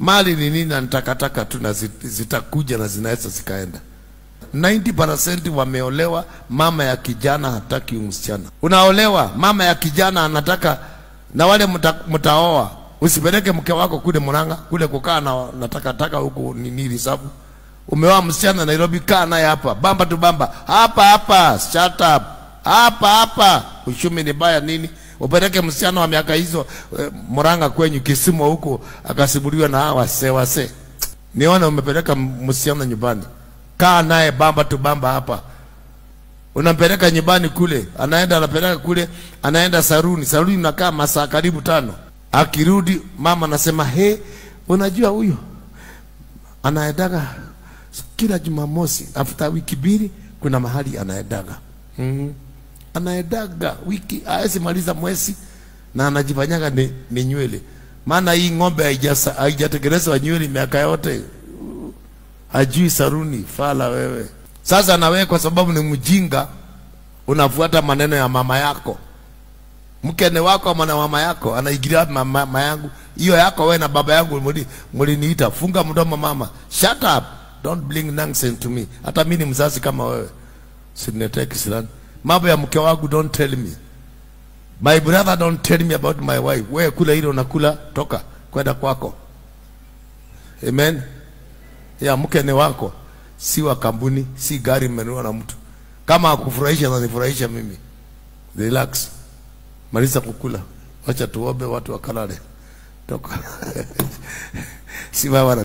Mali ni nini na nitakataka tu na zitakuja na zinaweza zikaenda. 90% wameolewa, mama ya kijana hataki msichana. Unaolewa, mama ya kijana anataka, na wale mtaoa, usipeleke mke wako kule Murang'a, kule kukaa na takataka huko nini risabu. Umeoa msichana Nairobi, kaa naye hapa, bamba tu bamba. Hapa, shut up. Hapa. Uchumi ni baya nini? Upeleke msichana wa miaka hizo Murang'a kwenyu Kisumu huko akasimuliwa na wase. Niona umepeleka msichana nyumbani. Kaa naye bamba tu bamba hapa. Unampeleka nyumbani kule, anapeleka kule, anaenda saruni nakaa masaa karibu 5. Akirudi mama anasema, unajua huyo anaendaga kila Jumamosi, after wiki 2 kuna mahali anaendaga. Anaendaga wiki, haezi maliza mwezi na anajifanyaga ni nywele. Maana hii ng'ombe haijatekelezwa nywele miaka yote. Hajui saruni, fala wewe. Sasa na wewe kwa sababu ni mjinga, unafuata maneno ya mama yako. Mkene wako ama na mama yako anaigilia mama yangu. Hiyo yako wewe na baba yangu mliniita. Funga mdomo mama. Shut up. Don't bring nonsense to me. Hata mimi ni mzazi kama wewe. Sinetee kisirani. Mambo ya mke wangu don't tell me. My brother don't tell me about my wife. Wewe kula hilo unakula, toka kwenda kwako. Amen. Ya mkene wako si wa kampuni, si gari mmenunua na mtu. Kama akufurahisha na nifurahisha mimi. Relax. Maliza kukula. Wacha tuombe watu wakalale. Toka. Si baba.